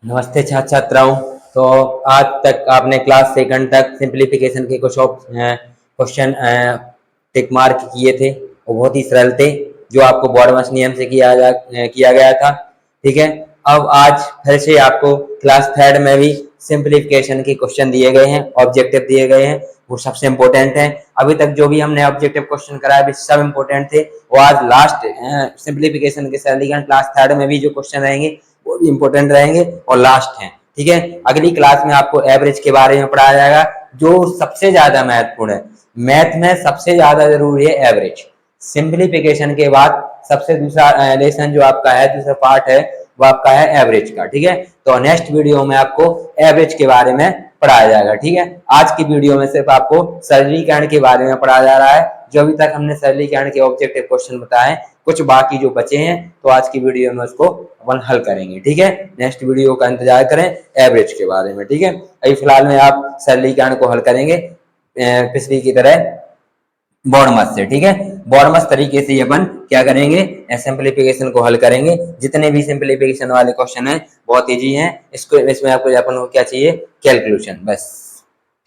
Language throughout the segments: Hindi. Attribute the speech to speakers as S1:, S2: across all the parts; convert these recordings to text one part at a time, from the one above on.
S1: नमस्ते छात्र छात्राओं। तो आज तक आपने क्लास सेकंड तक सिंप्लीफिकेशन के कुछ क्वेश्चन टिक मार्क किए थे। वो बहुत ही सरल थे, जो आपको बॉडमस नियम से किया गया था। ठीक है, अब आज फिर से आपको क्लास थर्ड में भी सिंप्लीफिकेशन के क्वेश्चन दिए गए हैं, ऑब्जेक्टिव दिए गए हैं, वो सबसे इम्पोर्टेंट है। अभी तक जो भी हमने ऑब्जेक्टिव क्वेश्चन कराया भी सब इम्पोर्टेंट थे। वो आज लास्ट सिंप्लीफिकेशन के सरलीकरण क्लास थर्ड में भी जो क्वेश्चन रहेंगे वो भी इम्पोर्टेंट रहेंगे और लास्ट हैं। ठीक है, अगली क्लास में आपको एवरेज के बारे में पढ़ाया जाएगा, जो सबसे ज्यादा महत्वपूर्ण है। मैथ में सबसे ज्यादा जरूरी है एवरेज। सिंप्लीफिकेशन के बाद सबसे दूसरा लेसन जो आपका है, दूसरा पार्ट है, वो आपका है एवरेज का। ठीक है, तो नेक्स्ट वीडियो में आपको एवरेज के बारे में पढ़ाया जाएगा। ठीक है, आज की वीडियो में सिर्फ आपको सरलीकरण के बारे में पढ़ाया जा रहा है। जो अभी तक हमने सरलीकरण के ऑब्जेक्टिव क्वेश्चन बताए, कुछ बाकी जो बचे हैं तो आज की वीडियो में उसको अपन हल करेंगे। ठीक है, नेक्स्ट वीडियो का इंतजार करें एवरेज के बारे में। ठीक है, अभी फिलहाल में आप सरलीकरण को हल करेंगे पिछली की तरह बॉडमस से। ठीक है, बॉडमस तरीके से अपन क्या करेंगे, सिंप्लीफिकेशन को हल करेंगे। जितने भी सिंप्लीफिकेशन वाले क्वेश्चन हैं बहुत इजी हैं, इसको इसमें आपको अपन को क्या चाहिए, कैलकुलेशन बस।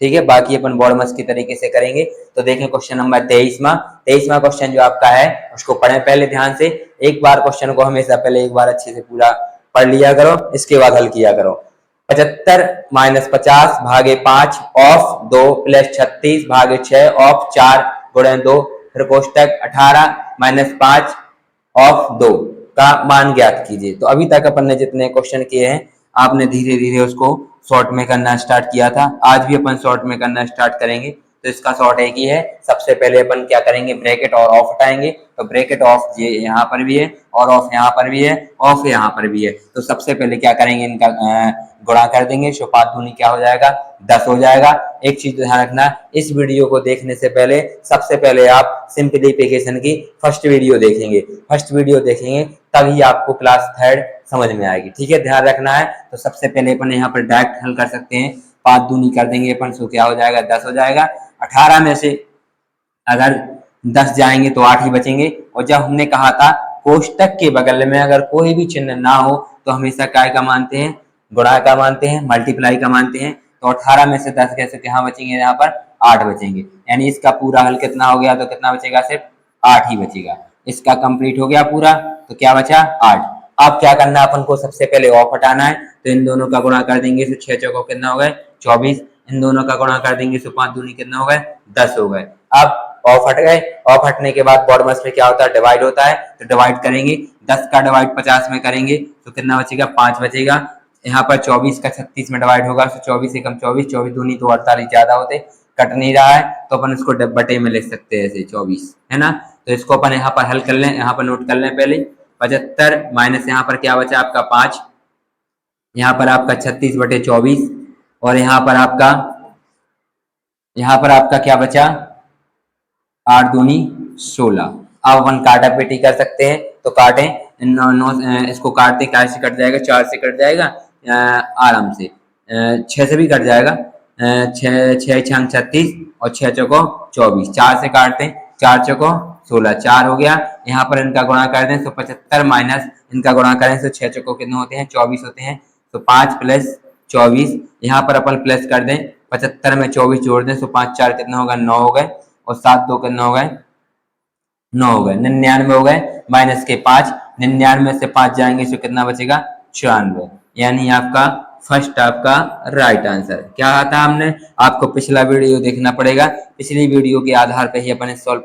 S1: ठीक है, बाकी अपन बॉडमस की तरीके से करेंगे। तो देखें क्वेश्चन नंबर 23वां क्वेश्चन जो आपका है उसको पढ़ें पहले ध्यान से। एक बार क्वेश्चन को हमेशा पहले एक बार अच्छे से पूरा पढ़ लिया करो, इसके बाद हल किया करो। 75 माइनस 50 भागे 5 ऑफ 2 प्लस 36 भागे 6 ऑफ 4 गुणे 2, फिर कोष्टक 18 माइनस 5 ऑफ 2 का मान ज्ञात कीजिए। तो अभी तक अपन ने जितने क्वेश्चन किए हैं आपने धीरे धीरे उसको शॉर्ट में करना स्टार्ट किया था, आज भी अपन शॉर्ट में करना स्टार्ट करेंगे। तो इसका शॉर्ट एक ही है, सबसे पहले अपन क्या करेंगे, ब्रैकेट और ऑफ हटाएंगे। तो ब्रैकेट ऑफ ये यहाँ पर भी है और ऑफ यहाँ पर भी है, ऑफ यहाँ पर भी है। तो सबसे पहले क्या करेंगे, इनका गुणा कर देंगे। सो 5 दूनी क्या हो जाएगा, 10 हो जाएगा। एक चीज ध्यान रखना, इस वीडियो को देखने से पहले सबसे पहले आप सिंप्लीफिकेशन की फर्स्ट वीडियो देखेंगे। फर्स्ट वीडियो देखेंगे तभी आपको क्लास थर्ड समझ में आएगी। ठीक है, ध्यान रखना है। तो सबसे पहले अपन यहाँ पर डायरेक्ट हल कर सकते हैं। 5 दूनी कर देंगे अपन, सो क्या हो जाएगा, 10 हो जाएगा। 18 में से अगर 10 जाएंगे तो 8 ही बचेंगे। और जब हमने कहा था कोष्टक के बगल में अगर कोई भी चिन्ह ना हो तो हमेशा काय का मानते हैं, गुणा का मानते हैं, मल्टीप्लाई का मानते हैं। तो 18 में से 10 कैसे क्या बचेंगे, यहाँ पर 8 बचेंगे। यानी इसका पूरा हल कितना हो गया, तो कितना बचेगा, सिर्फ 8 ही बचेगा। इसका कंप्लीट हो गया पूरा, तो क्या बचा, 8। अब क्या करना है अपन को, सबसे पहले ऑफ हटाना है। तो इन दोनों का गुणा कर देंगे तो 6 चौको कितना हो गए, 24। इन दोनों का गुणा कर देंगे तो 5 दूनी कितना हो गए, 10 हो गए। अब ऑफ हट गए। ऑफ हटने के बाद बॉडमस में क्या होता है, डिवाइड होता है। तो डिवाइड करेंगे, 10 का डिवाइड 50 में करेंगे तो कितना बचेगा, 5 बचेगा। यहाँ पर 24 का 36 में डिवाइड होगा तो 24 एकम 24, 24 दूनी तो 48 ज्यादा होते, कट नहीं रहा है तो अपन इसको बटे में लिख सकते हैं ऐसे 24, है ना। तो इसको अपन यहाँ पर हल कर लें, यहाँ पर नोट कर लें पहले। 75 माइनस यहाँ पर क्या बचा आपका 5, यहाँ पर आपका 36 बटे 24 और यहाँ पर आपका क्या बचा, 8 दूनी 16। अब अपन काटा पेटी कर सकते हैं, तो काटें। इसको काटते कैसे कट जाएगा, 4 से कट जाएगा आराम से, 6 से भी कट जाएगा। 6 छंग 36 और 6 चौको 24, 4 से काटते हैं, 4 चौको 16, 4 हो गया। यहाँ पर इनका गुणा कर दें तो 75 माइनस इनका गुणा करें तो 6 चौको कितने होते हैं, 24 होते हैं। तो 5 प्लस 24, यहाँ पर अपन प्लस कर दें, 75 में 24 जोड़ दें तो 5 4 कितना होगा, 9 हो गए। और 7 2 कितना हो गए, 9 हो गए। 99 हो गए माइनस के 5, 99 से 5 जाएंगे तो कितना बचेगा, 94। यानी आपका फर्स्ट आपका राइट आंसर क्या आता है। हमने आपको पिछला वीडियो देखना पड़ेगा, पिछली वीडियो के आधार पर ही अपन इस हल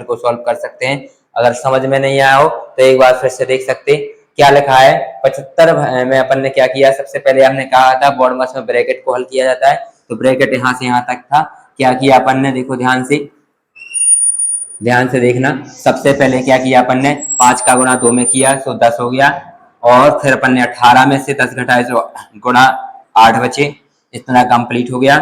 S1: को सॉल्व कर सकते हैं। अगर समझ में नहीं आया हो तो एक बार फिर से देख सकते हैं। क्या लिखा है, 75 में अपन ने क्या किया, सबसे पहले हमने कहा था बॉडमस में ब्रैकेट को हल किया जाता है। तो ब्रैकेट यहाँ से यहाँ तक था। क्या किया अपन ने, देखो ध्यान से देखना। सबसे पहले क्या किया अपन ने, 5 का गुणा 2 में किया तो 10 हो गया। और फिर अपन ने 18 में से 10 घटाए तो गुणा 8 बचे, इतना कंप्लीट हो गया।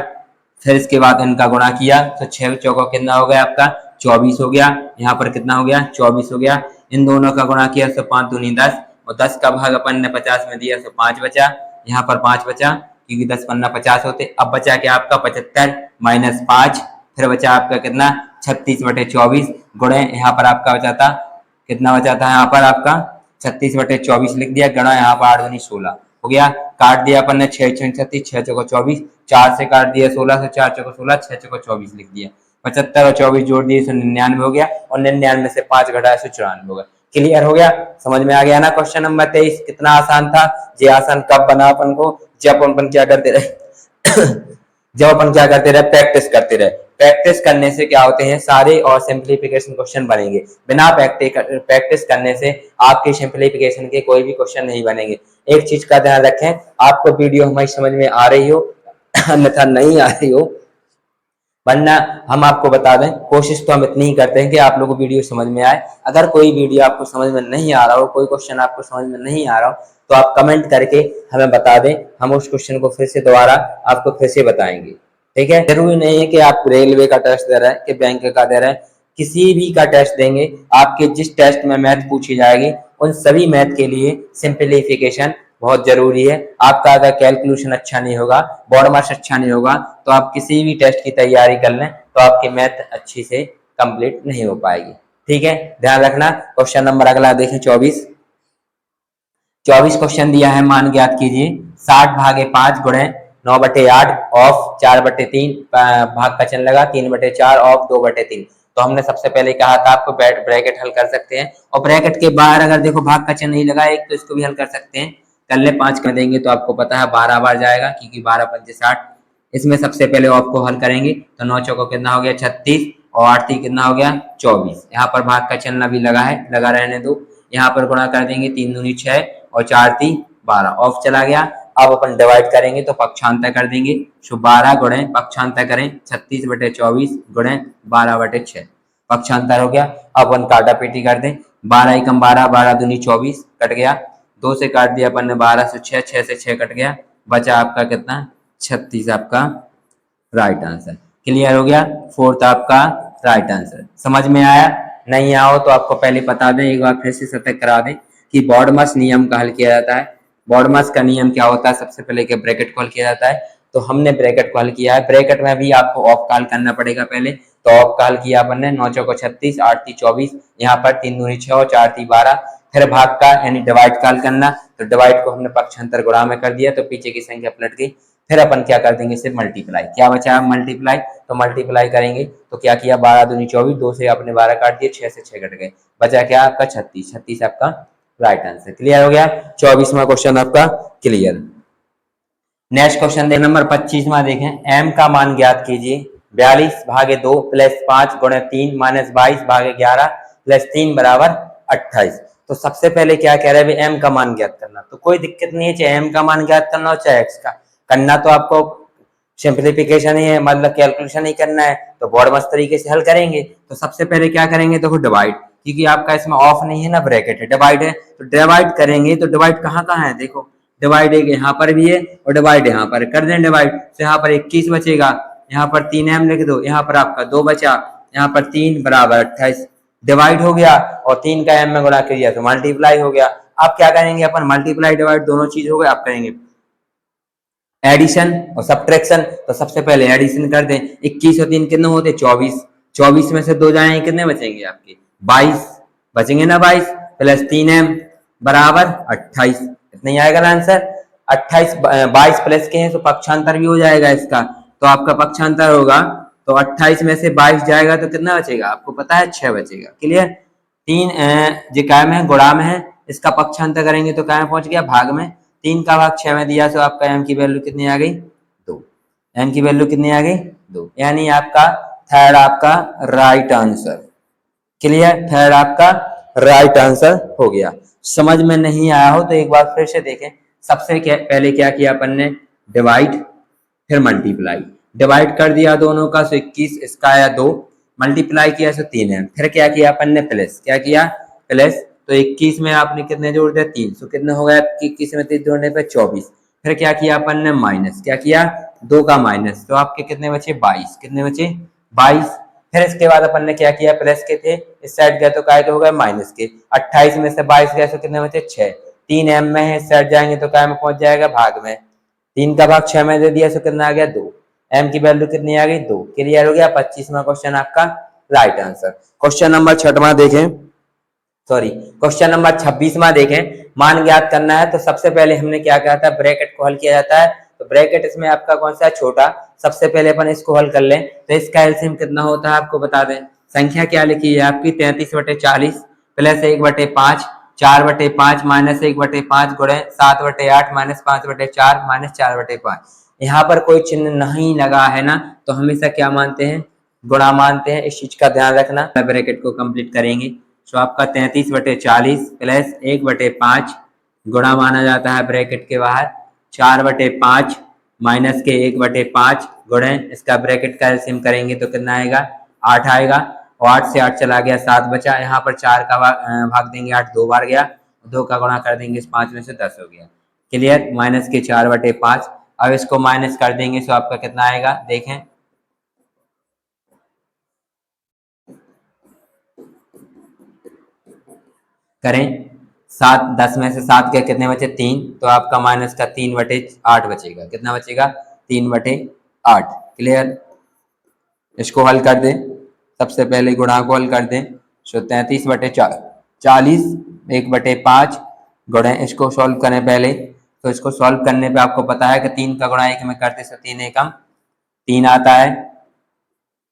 S1: फिर इसके बाद इनका गुणा किया तो 6 चौको कितना हो गया आपका, 24 हो गया। यहाँ पर कितना हो गया, 24 हो गया। इन दोनों का गुणा किया तो 5 दूनी 10 और 10 का भाग अपन ने 50 में दिया तो 5 बचा। यहाँ पर 5 बचा क्योंकि 10 पन्ना 50 होते। अब बचा क्या आपका 75 माइनस 5, फिर बचा आपका कितना 36 बटे 24 गुणे यहाँ पर आपका बचा था कितना, बचा था यहाँ पर आपका 36 बटे 24 लिख दिया, गणा यहाँ पर 8 दूनी 16 हो गया। काट दिया अपन ने 6 6 36, 6 चौको 24, 4 से काट दिया 16 से, 4 चौको 16, 6 चौको 24 लिख दिया। 75 और 24 जोड़ दिए 199 हो गया, और 99 से 5 घटाया 194 हो गया। क्लियर हो गया, समझ में आ गया ना। क्वेश्चन नंबर 23 कितना आसान था। ये आसान कब बना अपन को, जब अपन क्या करते रहे जब अपन क्या करते रहे, प्रैक्टिस करते रहे। प्रैक्टिस करने से क्या होते हैं, सारे और सिंप्लीफिकेशन क्वेश्चन बनेंगे। बिना प्रैक्टिस करने से आपके सिंप्लीफिकेशन के कोई भी क्वेश्चन नहीं बनेंगे। एक चीज का ध्यान रखें, आपको वीडियो हमारी समझ में आ रही हो अन्यथा नहीं आ रही हो, वरना हम आपको बता दें, कोशिश तो हम इतनी ही करते हैं कि आप लोगों को वीडियो समझ में आए। अगर कोई वीडियो आपको समझ में नहीं आ रहा हो, कोई क्वेश्चन आपको समझ में नहीं आ रहा हो, तो आप कमेंट करके हमें बता दें, हम उस क्वेश्चन को फिर से दोबारा आपको फिर से बताएंगे। ठीक है, जरूरी नहीं है कि आप रेलवे का टेस्ट दे रहे हैं कि बैंक का दे रहे हैं, किसी भी का टेस्ट देंगे, आपके जिस टेस्ट में मैथ पूछी जाएगी उन सभी मैथ के लिए सिंप्लीफिकेशन बहुत जरूरी है। आपका अगर कैलकुलेशन अच्छा नहीं होगा, बोर्ड मार्क्स अच्छा नहीं होगा, तो आप किसी भी टेस्ट की तैयारी कर लें तो आपकी मैथ अच्छी से कंप्लीट नहीं हो पाएगी। ठीक है, ध्यान रखना। क्वेश्चन नंबर अगला देखें 24 क्वेश्चन दिया है, मान ज्ञात कीजिए 60 भागे 5 गुणे 9/8 ऑफ 4/3 भाग का चिन्ह लगा 3/4 ऑफ 2/3। तो हमने सबसे पहले कहा था आपको ब्रैकेट हल कर सकते हैं, और ब्रैकेट के बाहर अगर देखो भाग का चिन्ह नहीं लगा एक, तो इसको भी हल कर सकते हैं। कर ले 5 कर देंगे तो आपको पता है 12 बार जाएगा, क्योंकि 12 5 60। इसमें सबसे पहले ऑफ को हल करेंगे तो 9 चौको कितना हो गया 36, और 8 3 कितना हो गया 24। यहाँ पर भाग का चिन्ह भी लगा है, लगा रहने दो। यहाँ पर गुणा कर देंगे 3 दूनी 6 और 4 3 12, ऑफ चला गया। अब अपन डिवाइड करेंगे तो पक्षांतर कर देंगे, सो 12 गुणे पक्षांतर करें 36/24 गुणे 12/6, पक्षांतर हो गया। अब अपन काटा पीटी कर दें, 12 एकम 12, 12 दूनी 24 कट गया, 2 से काट दिया अपन ने 12 से 6, 6 से 6 कट गया, बचा आपका कितना 36 आपका राइट आंसर। क्लियर हो गया, फोर्थ आपका राइट आंसर। समझ में आया, नहीं आओ तो आपको पहले बता दें, एक बार फिर से सतर्क करा दें कि बॉडमास नियम का हल किया जाता है। बॉडमास का नियम क्या होता है, सबसे पहले के ब्रैकेट को हल किया जाता है, तो हमने ब्रैकेट को हल किया है। ब्रैकेट में भी आपको ऑफ का हल करना पड़ेगा पहले, तो ऑफ का हल किया अपन ने 9 चौको 36, 8 3 24, यहाँ पर 3 दूनी 6 और 4 3 12। फिर भाग का यानी डिवाइड का हल करना, तो डिवाइड को हमने पक्षांतर गुणा में कर दिया तो पीछे की संख्या पलट गई। फिर अपन क्या कर देंगे, सिर्फ मल्टीप्लाई, क्या बचा मल्टीप्लाई, तो मल्टीप्लाई करेंगे तो क्या किया 12 दूनी 24, 2 से आपने 12 काट दिए, 6 से 6 कट गए, बचा क्या आपका 36, 36 आपका राइट आंसर। क्लियर हो गया, 24वां क्वेश्चन आपका क्लियर। नेक्स्ट क्वेश्चन दे नंबर 25वां देखें, m का मान ज्ञात कीजिए 42 भागे 2 प्लस 5 गुणे 3 माइनस 22 भागे 11 प्लस 3 बराबर 28। तो सबसे पहले क्या कह रहे हैं, m का मान ज्ञात करना। तो कोई दिक्कत नहीं है, चाहे m का मान ज्ञात करना हो चाहे x का करना, तो आपको सिंप्लीफिकेशन ही है, मतलब कैलकुलेशन ही करना है, तो बॉड मस्त तरीके से हल करेंगे। तो सबसे पहले क्या करेंगे, देखो डिवाइड, क्योंकि आपका इसमें ऑफ नहीं है ना ब्रैकेट है, डिवाइड है, तो डिवाइड करेंगे। तो डिवाइड कहाँ कहाँ है, देखो डिवाइड एक यहाँ पर भी है और डिवाइड यहाँ पर कर दें डिवाइड, तो यहाँ पर 21 बचेगा, यहाँ पर 3m लिख दो, यहाँ पर आपका 2 बचा, यहाँ पर 3 बराबर 28 डिवाइड हो गया, और 3 का m में गुणा कर दिया तो मल्टीप्लाई हो गया। अब क्या करेंगे अपन, मल्टीप्लाई डिवाइड दोनों चीज हो गए, अब करेंगे एडिशन और सब्ट्रैक्शन। तो सबसे पहले एडिशन कर दें, 21 और 3 कितने होते 24, 24 में से 2 जाएंगे कितने बचेंगे आपके 22 बचेंगे ना, 22 प्लस 3m बराबर 28, इतना ही आएगा आंसर। 28 22 प्लस के हैं तो पक्षांतर भी हो जाएगा इसका, तो आपका पक्षांतर होगा, तो 28 में से 22 जाएगा तो कितना बचेगा आपको पता है 6 बचेगा। क्लियर, 3 जो क्या में गुणा में है, इसका पक्षांतर करेंगे तो क्या में पहुंच गया भाग में, 3 का भाग 6 में दिया तो आपका m की वैल्यू कितनी आ गई 2, m की वैल्यू कितनी आ गई 2, यानी आपका थर्ड आपका राइट आंसर। क्लियर, थर्ड आपका राइट आंसर हो गया। समझ में नहीं आया हो तो एक बार फिर से देखें। सबसे पहले क्या किया अपन ने, डिवाइड फिर मल्टीप्लाई, डिवाइड कर दिया दोनों का, तो 21 इसका आया 2, मल्टीप्लाई किया तो 3m, फिर क्या किया अपन ने प्लस, क्या किया प्लस, तो 21 में आपने कितने जोड़ दिया 3, तो कितने हो गया 21 में 3 जोड़ने पे 24। फिर क्या किया अपन ने माइनस, क्या किया 2 का माइनस, तो आपके कितने बचे 22, कितने बचे 22। फिर इसके बाद अपन ने क्या किया, प्लस के थे इस साइड गए तो काय के हो गए माइनस के, 28 में से 22 गए तो कितने बचे 6, 3m में है इस साइड जाएंगे तो काय में पहुंच जाएगा भाग में, 3 का भाग 6 में दे दिया तो कितना आ गया 2, m की वैल्यू कितनी आ गई 2। क्लियर हो गया, 25वां क्वेश्चन आपका राइट आंसर। क्वेश्चन नंबर 6वां देखें, सॉरी क्वेश्चन नंबर 26वां देखें, मान ज्ञात करना है तो सबसे पहले हमने क्या कहा था, ब्रैकेट को हल किया जाता है। तो ब्रैकेट इसमें आपका कौन सा है, छोटा। सबसे पहले अपन इसको हल कर लें तो इसका एलसीएम कितना होता है आपको बता दें। संख्या क्या लिखी है आपकी 33/40 प्लस 1/5 4/5 माइनस 1/5 गुणे 7/8 माइनस 5/4 माइनस 4/5। यहाँ पर कोई चिन्ह नहीं लगा है ना, तो हमेशा क्या मानते हैं, गुणा मानते हैं। इस चीज का ध्यान रखना। ब्रैकेट को कंप्लीट करेंगे तो आपका 33/40 प्लस 1/5 गुणा माना जाता है ब्रैकेट के बाहर 4/5 माइनस के 1/5 गुणे इसका ब्रैकेट का एलसीएम करेंगे तो कितना आएगा, 8 आएगा। और 8 से 8 चला गया, 7 बचा। यहाँ पर 4 का भाग देंगे, 8 2 बार गया, 2 का गुणा कर देंगे 5 में से 10 हो गया। क्लियर, माइनस के 4/5। अब इसको माइनस कर देंगे तो आपका कितना आएगा, देखें करें। 7 10 में से 7 के कितने बचे, 3, तो आपका माइनस का 3/8 बचेगा। कितना बचेगा, 3/8। क्लियर, इसको हल कर दें। सबसे पहले गुणा को हल कर दें तो 33/40 1/5 गुणे इसको सॉल्व करें पहले। तो इसको सॉल्व करने पे आपको पता है कि 3 का गुणा 1 में करते तो 3 एकम 3 आता है।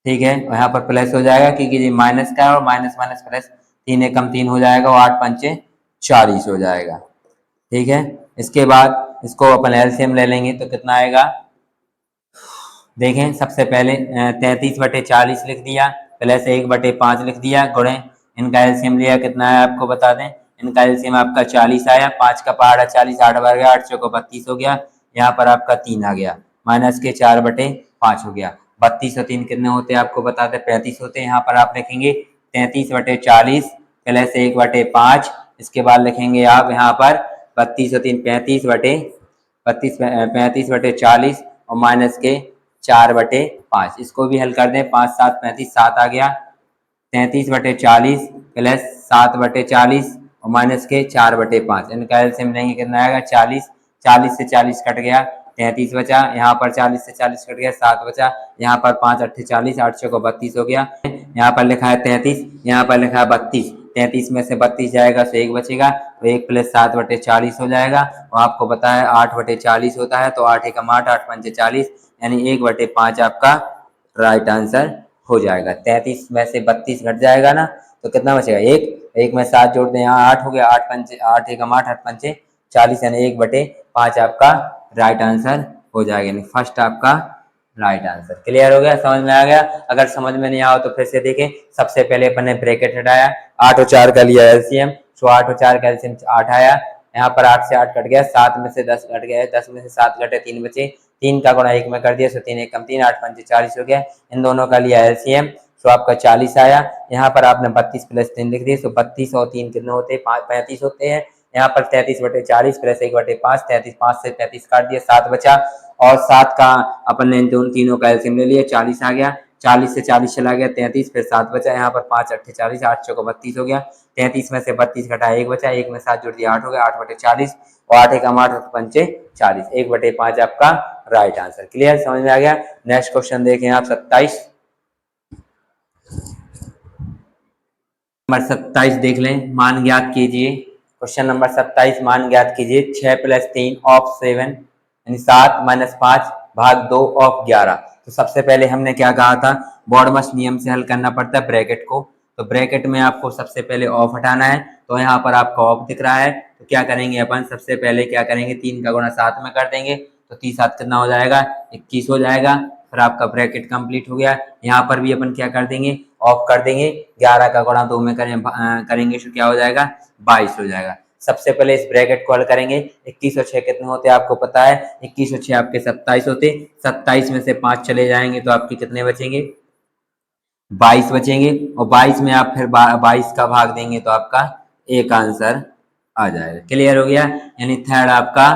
S1: ठीक है, यहाँ पर प्लस हो जाएगा क्योंकि ये माइनस का है और माइनस माइनस प्लस 3 एकम 3 हो जाएगा और 8 पंचे 40 हो जाएगा। ठीक है, इसके बाद इसको अपन एलसीएम ले लेंगे तो कितना आएगा, देखें। सबसे पहले 33/40 लिख दिया प्लस 1/5 लिख दिया गुणे इनका एलसीएम लिया, कितना है आपको बता दें। इनका एलसीएम आपका 40 आया, 5 का पहाड़ा 40, 8 बार गया, 8 चौको 32 हो गया। यहाँ पर आपका 3 आ गया, माइनस के 4/5 हो गया। 32 और 3 कितने होते हैं आपको बता दें, 35 होते हैं। यहाँ पर आप लिखेंगे 33/40 प्लस 1/5। इसके बाद लिखेंगे आप यहाँ पर 32 और 3 35/40 और माइनस के 4/5। इसको भी हल कर दें, 5 7 35, 7 आ गया। 33/40 प्लस 7/40 और माइनस के 4/5। इनका एलसीएम लेंगे कितना आएगा, 40। 40 से 40 कट गया, 33 बचा। यहाँ पर 40 से 40 कट गया, 7 बचा। यहाँ पर 5 8 40, 8 6 32 हो गया। यहाँ पर लिखा है 33, यहाँ पर लिखा है 32। 33 में से 32 जाएगा तो 1 बचेगा, तो 1 प्लस 7/40 हो जाएगा। और आपको पता है 8/40 होता है, तो 8 एकम 8, 8 पंचे 40, यानी 1/5 आपका राइट आंसर हो जाएगा। 33 में से 32 घट जाएगा ना, तो कितना बचेगा, 1 में 7 जोड़ दें, यहाँ 8 हो गया, 8 पंचे 8 एकम 8, 8 पंचे 40, यानी 1/5 आपका राइट आंसर हो जाएगा। यानी फर्स्ट आपका राइट आंसर। क्लियर हो गया, समझ में आ गया। अगर समझ में नहीं आओ तो फिर से देखें। सबसे पहले अपन ने ब्रैकेट हटाया, 8 और 4 का लिया एलसीएम, तो 8 और 4 का एलसीएम 8 आया। यहाँ पर 8 से 8 कट गया, 7 में से 10 कट गया, 10 में से 7 कटे, 3 बचे। 3 का गुणा 1 में कर दिया तो 3 एकम 3, 8 पंचे 40 हो गया। इन दोनों का लिया एलसीएम तो आपका 40 आया। यहाँ पर आपने 32 प्लस 3 लिख दिए, तो 32 और 3 कितने होते हैं, 35 होते हैं। यहाँ पर 33/40 प्लस 1/5, 33, 5 से 33 काट दिया, 7 बचा। और 7 का अपन ने उन तीनों का एलसीएम ले लिया, 40 आ गया। 40 से 40 चला गया, 33, फिर 7 बचा। यहाँ पर 5 8 40, 8 चौको 32 हो गया। 33 में से 32 घटा 1 बचा, 1 में 7 जोड़ दिया 8 हो गया, 8/40 और 8 एकम 8, 8 पंचे 40, 1/5 आपका राइट आंसर। क्लियर, समझ में आ गया। नेक्स्ट क्वेश्चन देखें आप 27 नंबर 27 देख लें। मान ज्ञात कीजिए। क्वेश्चन नंबर 27, मान ज्ञात कीजिए। 6 + 3 ऑफ 7 यानी 7 - 5 भाग 2 ऑफ 11। तो सबसे पहले हमने क्या कहा था, बॉडमस नियम से हल करना पड़ता है ब्रैकेट को। तो ब्रैकेट में आपको सबसे पहले ऑफ हटाना है, तो यहाँ पर आपका ऑफ दिख रहा है। तो क्या करेंगे अपन, सबसे पहले क्या करेंगे, 3 का गुणा 7 में कर देंगे, तो 3 7 कितना हो जाएगा, 21 हो जाएगा। फिर आपका ब्रैकेट कंप्लीट हो गया। यहाँ पर भी अपन क्या कर देंगे, ऑफ कर देंगे। 11 का गुणा 2 में करेंगे तो क्या हो जाएगा, 22 हो जाएगा। सबसे पहले इस ब्रैकेट को हल करेंगे। 21 और 6 कितने होते हैं आपको पता है, 21 और 6 आपके 27 होते। 27 में से 5 चले जाएंगे तो आपके कितने बचेंगे, 22 बचेंगे। और 22 में आप फिर 22 का भाग देंगे तो आपका एक आंसर आ जाएगा। क्लियर हो गया, यानी थर्ड आपका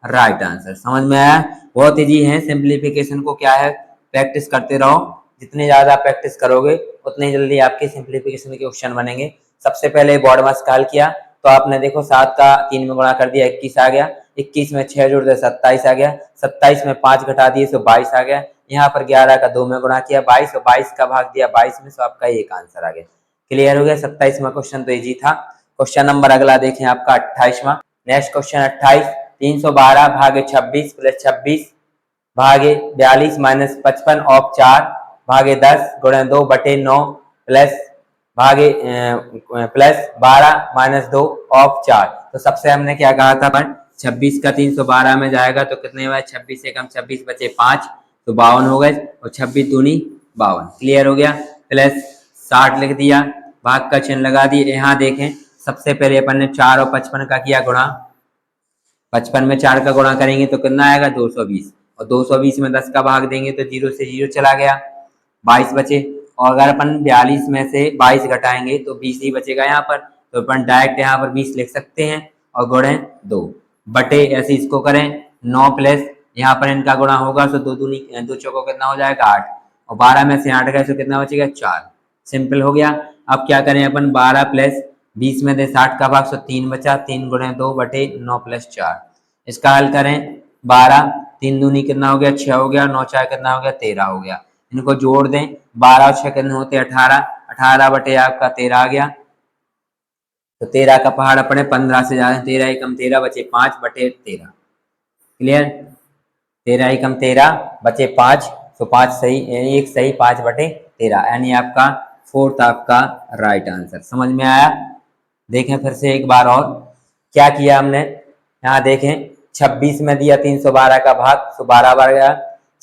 S1: राइट आंसर। समझ में आया, बहुत इजी है। सिंप्लीफिकेशन को क्या है, प्रैक्टिस करते रहो। जितनी ज्यादा प्रैक्टिस करोगे उतनी जल्दी आपके सिंप्लीफिकेशन के क्वेश्चन बनेंगे। सबसे पहले बॉडमास का हल किया, तो आपने देखो 7 का 3 में गुणा कर दिया, 21 आ गया। 21 में 6 जोड़ दिया, 27 आ गया। 27 में 5 घटा दिए तो 22 आ गया। यहाँ पर 11 का 2 में गुणा किया, 22 और 22 का भाग दिया 22 में, तो आपका एक आंसर आ गया। क्लियर हो गया, 27वां क्वेश्चन तो इजी था। क्वेश्चन नंबर अगला देखें आपका 28वां। नेक्स्ट क्वेश्चन 28, 312 भागे 26 प्लस 26 भागे 42 माइनस 55 ऑफ 4 भागे 10 गुणे 2 बटे 9 प्लस भागे प्लस 12 माइनस 2 ऑफ 4। तो सबसे हमने क्या कहा था अपन, 26 का 312 में जाएगा तो कितने हुआ, 26 से कम 26 बचे 5 तो 52 हो गए, और 26 दूनी 52। क्लियर हो गया। प्लस 60 लिख दिया, भाग का चिन्ह लगा दिए। यहाँ देखें सबसे पहले अपन ने 4 और 55 का किया गुणा, 55 में 4 का गुणा करेंगे तो कितना आएगा 220, और 220 में 10 का भाग देंगे तो 0 से 0 चला गया, 22 बचे। और अगर अपन 42 में से 22 घटाएंगे तो 20 ही बचेगा यहाँ पर, तो अपन डायरेक्ट यहाँ पर 20 लिख सकते हैं और गुणे 2 बटे ऐसे इसको करें 9 प्लस यहाँ पर इनका गुणा होगा तो 2 चौको कितना हो जाएगा 8, और 12 में से 8 गए तो कितना बचेगा 4। सिंपल हो गया। अब क्या करें अपन, 12 प्लस 20 में से 60 का भाग तो 3 बचा, 3 गुणे 2 बटे 9 प्लस 4। इसका हल करें 12, 3 दूनी कितना हो गया 6 हो गया, 9 4 कितना हो गया 13 हो गया। इनको जोड़ दें, 12 और 6 कितने होते 18, 18 बटे आपका 13 आ गया, तो 13 का पहाड़ अपने 15 से ज्यादा, 13 एकम 13 बचे 5 बटे 13। क्लियर, 13 एकम 13 बचे 5, तो 5 सही, एक सही 5 बटे 13, यानी आपका फोर्थ आपका राइट आंसर। समझ में आया। देखें फिर से एक बार और क्या किया हमने, यहाँ देखें 26 में दिया 312 का भाग तो 12 बार गया,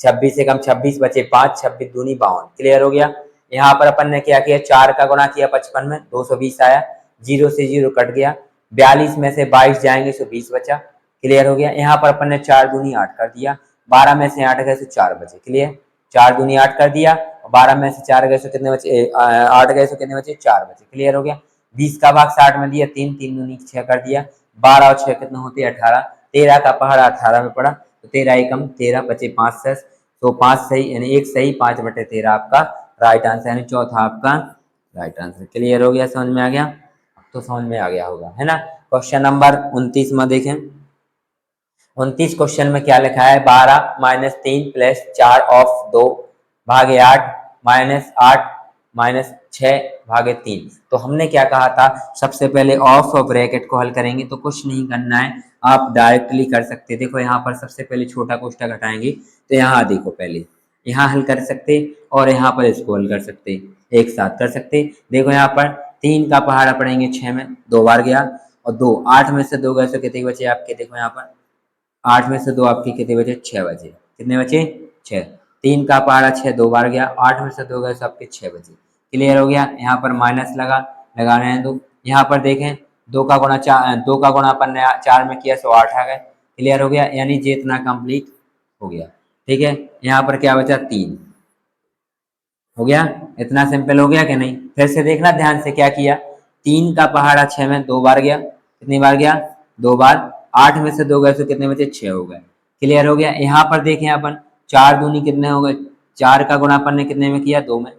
S1: 26 से कम 26 बचे 5, 26 दूनी 52। क्लियर हो गया। यहाँ पर अपन ने क्या किया, 4 का गुणा किया 55 में, 220 आया, 0 से 0 कट गया, 42 में से 22 जाएंगे तो 20 बचा। क्लियर हो गया। यहाँ पर अपन ने 4 दूनी 8 कर दिया, 12 में से 8 गए तो 4 बचे। क्लियर, 4 दूनी 8 कर दिया, 12 में से 4 गए तो कितने बचे, 8 गए तो कितने बचे 4 बचे। क्लियर हो गया। 20 का भाग 60 में दिया, 3 3 दूनी 6 कर दिया, 12 और 6 कितने होते 18, 13 का पहाड़ 18 में पड़ा, तो 13 एकम 13 बचे 5 से, तो 5 सही यानी एक सही 5 बटे 13 आपका राइट आंसर, यानी चौथा आपका राइट आंसर। क्लियर हो गया, समझ में आ गया, तो समझ में आ गया होगा, है ना। क्वेश्चन नंबर 29 में देखें, 29 क्वेश्चन में क्या लिखा है, 12 माइनस 3 प्लस 4 ऑफ 2 भागे 8 माइनस 8 माइनस 6 भागे 3। तो हमने क्या कहा था, सबसे पहले ऑफ और ब्रैकेट को हल करेंगे, तो कुछ नहीं करना है, आप डायरेक्टली कर सकते। देखो यहाँ पर सबसे पहले छोटा कोष्ठक घटाएंगे, तो यहाँ देखो पहले यहाँ हल कर सकते और यहाँ पर इसको हल कर सकते, एक साथ कर सकते। देखो यहाँ पर 3 का पहाड़ा पड़ेंगे 6 में 2 बार गया, और 2 8 में से 2 गए तो कितने बचे आपके, देखो यहाँ पर 8 में से 2 आपके कितने बचे 6 बचे, कितने बचे 6। 3 का पहाड़ा 6 2 बार गया, 8 में से 2 गए तो आपके 6 बचे। क्लियर हो गया। यहाँ पर माइनस लगा रहे हैं 2, यहाँ पर देखें 2 का गुणा 4, 2 का गुणा अपन ने 4 में किया तो 8 आ गए। क्लियर हो गया, यानी ये इतना कंप्लीट हो गया। ठीक है, यहाँ पर क्या बचा 3 हो गया, इतना सिंपल हो गया कि नहीं। फिर से देखना ध्यान से क्या किया, 3 का पहाड़ा 6 में 2 बार गया, कितनी बार गया 2 बार, 8 में से 2 गए तो कितने बचे 6 हो गए। क्लियर हो गया। यहाँ पर देखें अपन 4 दूनी कितने हो गए, 4 का गुणा अपन ने कितने में किया 2 में,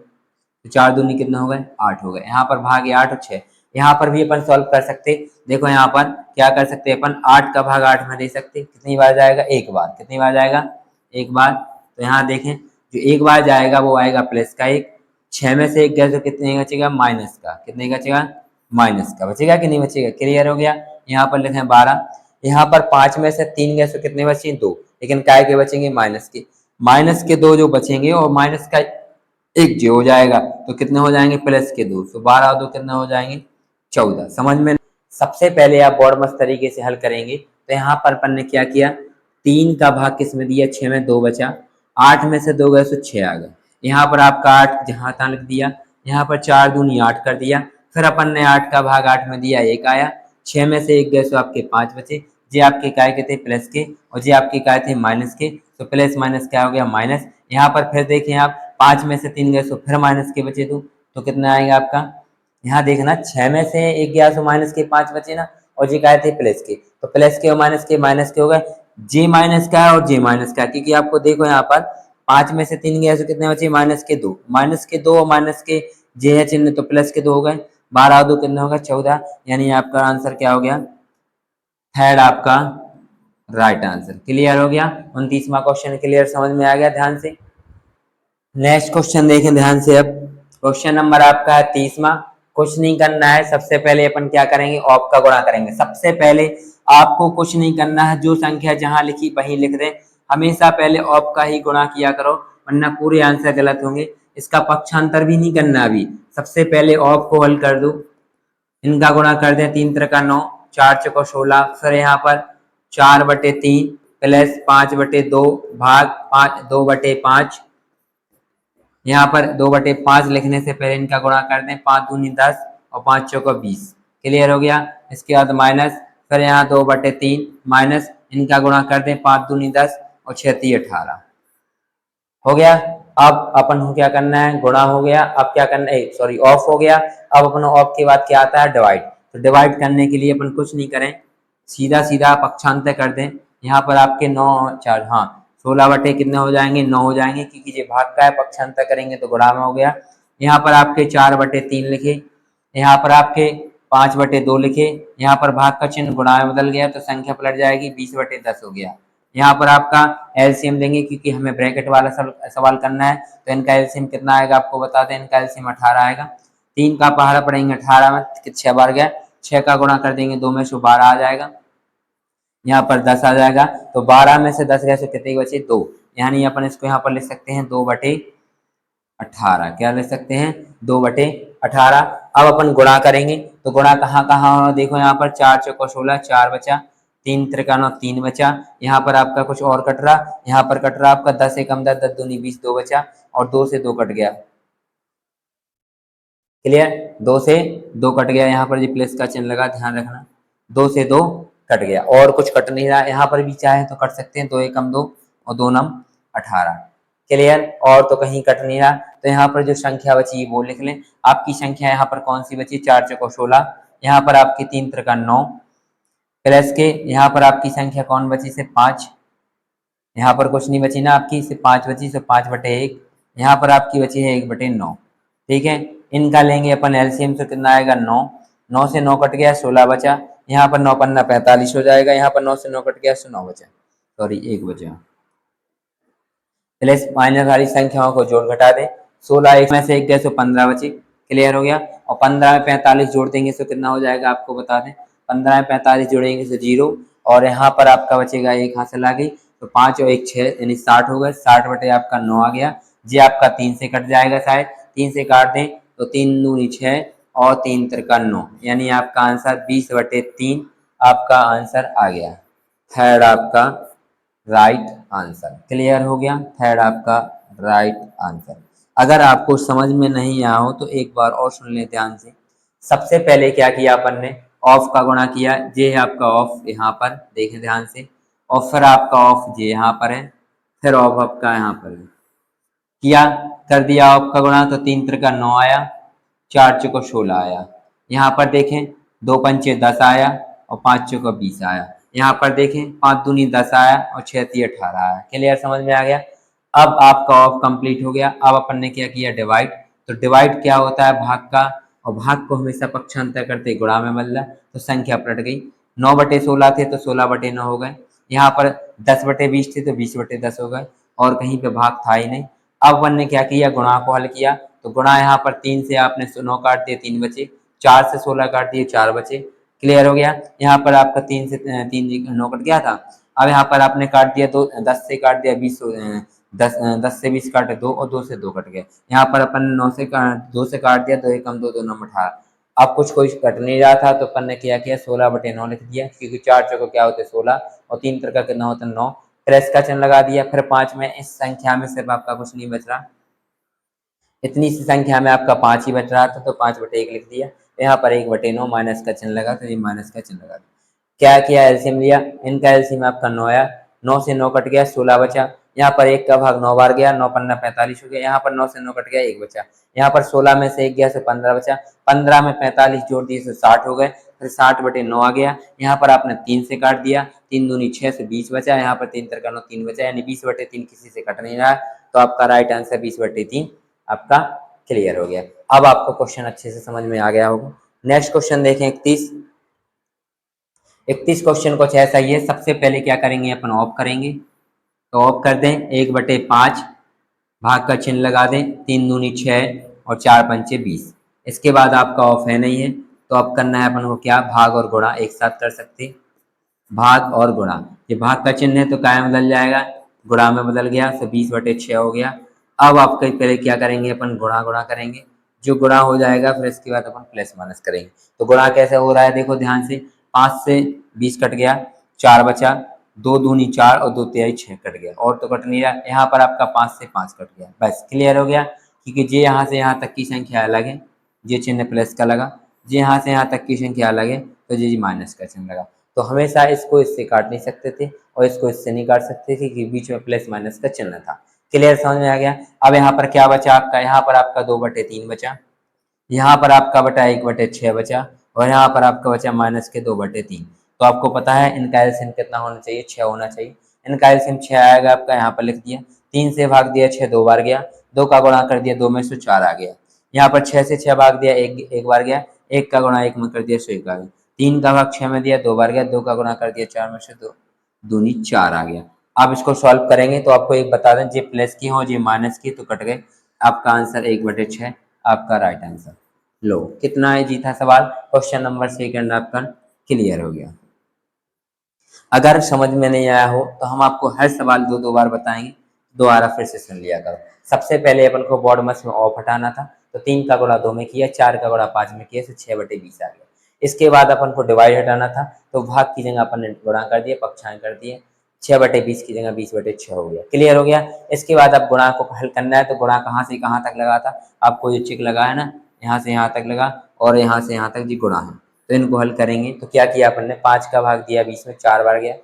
S1: तो 4 दूनी कितने हो गए 8 हो गए। यहाँ पर भाग 8 और 6, यहाँ पर भी अपन सॉल्व कर सकते। देखो यहाँ पर क्या कर सकते अपन, 8 का भाग 8 में दे सकते, कितनी बार जाएगा एक बार, कितनी बार जाएगा एक बार। तो यहाँ देखें जो एक बार जाएगा वो आएगा प्लस का 1, 6 में से 1 गया तो कितने बचेगा माइनस का, कितने बचेगा माइनस का बचेगा कि नहीं बचेगा। क्लियर हो गया। यहाँ पर लिखे 12, यहाँ पर 5 में से 3 गए तो कितने बचे 2, लेकिन काय के बचेंगे माइनस के 2 जो बचेंगे, और माइनस का 1 जो हो जाएगा तो कितने हो जाएंगे प्लस के 2, तो 12 और 2 कितने हो जाएंगे 14। समझ में। सबसे पहले आप बोर्ड मस्त तरीके से हल करेंगे, तो यहाँ पर अपन ने क्या किया, 3 का भाग किस में दिया 6 में 2 बचा, 8 में से 2 गए तो 6 आ गए। यहाँ पर आपका 8 जहाँ तहाँ लिख दिया, यहाँ पर 4 दूनी 8 कर दिया, फिर अपन ने 8 का भाग 8 में दिया 1 आया, 6 में से 1 गए तो आपके 5 बचे। जे आपके काय के थे प्लस के, और जे आपके काय थे माइनस के, तो प्लस माइनस क्या हो गया माइनस। यहाँ पर फिर देखें आप 5 में से 3 गए तो फिर माइनस के बचे, तो कितना आएगा आपका, यहाँ देखना 6 में से 1 गया तो माइनस के 5 बचे ना, और जे काय थे प्लस के, तो प्लस के और माइनस के हो गए, जे माइनस का है और जे माइनस का, क्योंकि आपको देखो यहाँ पर 5 में से 3 गया तो कितने बचे माइनस के 2, और माइनस के जे है चिन्ह तो प्लस के 2 हो गए, 12 और 2 कितने हो गए 14, यानी आपका आंसर क्या हो गया, थर्ड आपका राइट आंसर। क्लियर हो गया। 29वां क्वेश्चन क्लियर, समझ में आ गया ध्यान से। नेक्स्ट क्वेश्चन देखें ध्यान से। अब क्वेश्चन नंबर आपका है 30वां। कुछ नहीं करना है। सबसे पहले अपन क्या करेंगे, ऑफ का गुणा करेंगे। सबसे पहले आपको कुछ नहीं करना है, जो संख्या जहां लिखी वहीं लिख दें। हमेशा पहले ऑफ का ही गुणा किया करो, वरना पूरे आंसर गलत होंगे। इसका पक्षांतर भी नहीं करना अभी, सबसे पहले ऑफ को हल कर दो। इनका गुणा कर दें, 3 3 का 9, 4 4 16, फिर यहाँ पर 4/3 प्लस 5/2 भाग 2/5। यहाँ पर 2/5 लिखने से पहले इनका गुणा कर दें, 5 दूनी 10 और 5 चौका 20। क्लियर हो गया। इसके बाद माइनस, फिर यहाँ 2/3 माइनस, इनका गुणा कर दें, 5 दूनी 10 और 6 3 18 हो गया। अब अपन को क्या करना है, गुणा हो गया। अब क्या करना है, सॉरी ऑफ हो गया। अब अपन ऑफ के बाद क्या आता है, डिवाइड। तो डिवाइड करने के लिए अपन कुछ नहीं करें, सीधा सीधा पक्षांतर कर दें। यहाँ पर आपके 9 4, हाँ 16 बटे कितने हो जाएंगे, 9 हो जाएंगे, क्योंकि ये भाग का है, पक्षांतर करेंगे तो गुणा में हो गया। यहाँ पर आपके 4/3 लिखे, यहाँ पर आपके 5/2 लिखे, यहाँ पर भाग का चिन्ह गुणा में बदल गया तो संख्या पलट जाएगी, 20/10 हो गया। यहाँ पर आपका एलसीएम देंगे, क्योंकि हमें ब्रैकेट वाला सवाल करना है। तो इनका एलसीएम कितना आएगा आपको बता दें, इनका एलसीएम 18 आएगा। 3 का पहाड़ा पड़ेंगे 18 में, 6 बार गया, 6 का गुणा कर देंगे 2 में से 12 आ जाएगा, यहाँ पर 10 आ जाएगा। तो 12 में से 10 गए तो कितने बचे, 2। यानी अपन इसको यहाँ पर लिख सकते हैं 2/18। क्या लिख सकते हैं, 2/18। अब अपन गुणा करेंगे, तो गुणा कहाँ कहाँ हो, देखो यहाँ पर 4 चौको 16, 4 बचा, 3 त्रिका 9, 3 बचा। यहाँ पर आपका कुछ और कट रहा, यहाँ पर कट रहा आपका 10 एकम 10, 10 दूनी 20, 2 बचा, और 2 से 2 कट गया। क्लियर, 2 से 2 कट गया। यहाँ पर जो प्लस का चिन्ह लगा, ध्यान रखना, 2 से 2 कट गया, और कुछ कट नहीं रहा। यहाँ पर भी चाहे तो कट सकते हैं, 2 एकम 2 और 2 नम 18। क्लियर, और तो कहीं कट नहीं रहा। तो यहाँ पर जो संख्या बची वो लिख लें। आपकी संख्या यहाँ पर कौन सी बची, 4 चौको 16, यहाँ पर आपकी 3 त्रिका 9 प्लस के, यहाँ पर आपकी संख्या कौन बची, से 5। यहाँ पर कुछ नहीं बची ना आपकी, से 5 बची, से 5/1। यहाँ पर आपकी बची है 1/9। ठीक है, इनका लेंगे अपन एलसीएम, तो कितना आएगा, 9। 9 से 9 कट गया, 16 बचा। यहाँ पर 9 पन्ना 45 हो जाएगा। यहाँ पर 9 से 9 कट गया, 9 बचा, सॉरी 1 बचा। प्लस माइनस वाली संख्याओं को जोड़ घटा दे, 16 एक में से 1 गए तो 15 बचे। क्लियर हो गया। और 15 में 45 जोड़ देंगे तो कितना हो जाएगा आपको बता दें, 15 में 45 जोड़ेंगे तो 0, और यहाँ पर आपका बचेगा 1 हासिल आ गई, तो 5 और 1 6 यानी 60 हो गए। 60 बटे आपका 9 आ गया। जी आपका 3 से कट जाएगा, शायद 3 से काट दें तो 3 दूनी 6 और 3 त्रिका 9, यानी आपका आंसर 20/3 आपका आंसर आ गया। थर्ड आपका राइट आंसर। क्लियर हो गया, थर्ड आपका राइट आंसर। अगर आपको समझ में नहीं आया हो तो एक बार और सुन लें ध्यान से। सबसे पहले क्या किया अपन ने, ऑफ का गुणा किया, ये है आपका ऑफ यहाँ पर, देखें ध्यान से, और फिर आपका ऑफ ये यहाँ पर है, फिर ऑफ आपका यहाँ पर है। किया, कर दिया ऑफ का गुणा, तो 3 त्रिका 9 आया, 4 चौको 16 आया। यहाँ पर देखें 2 पंचे 10 आया, और 5 चौको 20 आया। यहाँ पर देखें 5 दूनी 10 आया, और 6 3 18 आया। क्लियर, समझ में आ गया। अब आपका ऑफ कंप्लीट हो गया। अब अपन ने क्या किया, डिवाइड। तो डिवाइड क्या होता है, भाग का, और भाग को हमेशा पक्षांतर करते गुणा में बदला, तो संख्या पलट गई। 9/16 थे तो 16/9 हो गए। यहाँ पर 10/20 थे तो 20/10 हो गए, और कहीं पे भाग था ही नहीं। अब अपन ने क्या किया, गुणा को हल किया। तो गुणा यहाँ पर 3 से आपने 9 काट दिए, 3 बचे, 4 से 16 काट दिए, 4 बचे। क्लियर हो गया। यहाँ पर आपका 3 से 3 9 कट गया था। अब यहाँ पर आपने काट दिया, तो 10 से काट दिया 20, 10 से 20 काटे 2, और 2 से 2 कट गए। यहाँ पर अपन 2 से काट दिया, 2 एकम 2, 2 नम 18। अब कुछ कोई कट नहीं रहा था, तो अपन ने क्या किया, 16/9 लिख दिया, क्योंकि 4 चौको क्या होते 16, और 3 त्रिका कितना होता 9। प्लस का चिन्ह लगा दिया। फिर 5 में, इस संख्या में सिर्फ आपका कुछ नहीं बच रहा, इतनी सी संख्या में आपका 5 ही बच रहा था, तो 5/1 लिख दिया। यहाँ पर 1/9 माइनस का चिन्ह लगा, तो ये माइनस का चिन्ह लगा। क्या किया, एलसीएम लिया। इनका एलसीएम आपका 9 आया, 9 से 9 कट गया, 16 बचा। यहाँ पर 1 का भाग 9 बार गया, 9 पन्ना 45 हो गया। यहाँ पर 9 से 9 कट गया, 1 बचा। यहाँ पर 16 में से 1 गया, तो 15 बचा। 15 में 45 जोड़ दिए तो 60 हो गए, फिर 60/9 आ गया। यहाँ पर आपने 3 से काट दिया, 3 दूनी 6 से 20 बचा। यहाँ पर 3 त्रिका 9, 3 बचा, यानी 20/3 किसी से कट नहीं रहा, तो आपका राइट आंसर 20/3 आपका क्लियर हो गया। अब आपको क्वेश्चन अच्छे से समझ में आ गया होगा। नेक्स्ट क्वेश्चन देखें, 31 क्वेश्चन कुछ ऐसा ही है। सबसे पहले क्या करेंगे, अपन ऑफ करेंगे, तो ऑफ कर दें 1/5, भाग का चिन्ह लगा दें, 3 दूनी 6 और 4 पंचे 20। इसके बाद आपका ऑफ है नहीं है, तो अब करना है अपन को क्या, भाग और गुणा एक साथ कर सकते हैं। भाग और गुणा, ये भाग का चिन्ह है तो काय में बदल जाएगा, गुणा में बदल गया, तो 20/6 हो गया। अब आपके पहले क्या करेंगे, अपन गुणा गुणा करेंगे, जो गुणा हो जाएगा फिर इसके बाद अपन प्लस माइनस करेंगे। तो गुणा कैसे हो रहा है, देखो ध्यान से, 5 से 20 कट गया, 4 बचा, 2 दूनी 4 और 2 तिहाई 6 कट गया, और तो कट नहीं रहा। यहाँ पर आपका 5 से 5 कट गया, बस क्लियर हो गया। क्योंकि जे यहाँ से यहाँ तक की संख्या अलग है, ये चिन्ह प्लस का लगा, जे यहाँ से यहाँ तक की संख्या अलग है, तो जी माइनस का चिन्ह लगा। तो हमेशा इसको इससे काट नहीं सकते थे और इसको इससे नहीं काट सकते थे, कि बीच में प्लस माइनस का चिन्ह था। क्लियर, समझ में आ गया। अब यहाँ पर क्या बचा आपका, यहाँ पर आपका 2/3 बचा, यहाँ पर आपका बटा 1/6 बचा, और यहाँ पर आपका बचा माइनस के 2/3। तो आपको पता है इनका एलसीएम कितना होना चाहिए, 6 होना चाहिए। इनका एलसीएम 6 आएगा आपका, यहाँ पर लिख दिया, 3 से भाग दिया 6 2 बार गया, 2 का गुणा कर दिया 2 में से 4 आ गया। यहाँ पर 6 से 6 भाग दिया, एक बार गया, 1 का गुणा 1 में कर दिया, सो 1 आ गया। 3 का भाग 6 में दिया, 2 बार गया, 2 का गुणा कर दिया 4 में से 2 दूनी 4 आ गया। आप इसको सॉल्व करेंगे तो आपको एक बता दें, जे प्लस की हो जे माइनस की, तो कट गए। आपका आंसर 1/6 आपका राइट आंसर। लो, कितना इजी था सवाल, क्वेश्चन नंबर सेकंड आपका क्लियर हो गया। अगर समझ में नहीं आया हो तो हम आपको हर सवाल दो दो बार बताएंगे, दोबारा फिर से सुन लिया करो। सबसे पहले अपन को बोर्ड मस में ऑफ हटाना था, तो 3 का गुणा 2 में किया, 4 का गुणा 5 में किया, तो 6/20 आ गया। इसके बाद अपन को डिवाइड हटाना था, तो भाग की जगह अपन ने गुणा कर दिया, पक्षाएं कर दिए, 6/20 की जगह 20/6 हो गया। क्लियर हो गया। इसके बाद अब गुणा को हल करना है, तो गुणा कहाँ से कहाँ तक लगा था, आपको ये चिक लगा है ना, यहाँ से यहाँ तक लगा और यहाँ से यहाँ तक जी गुणा है। तो इनको हल करेंगे तो क्या किया अपन ने, 5 का भाग दिया 20 में, 4 बार गया,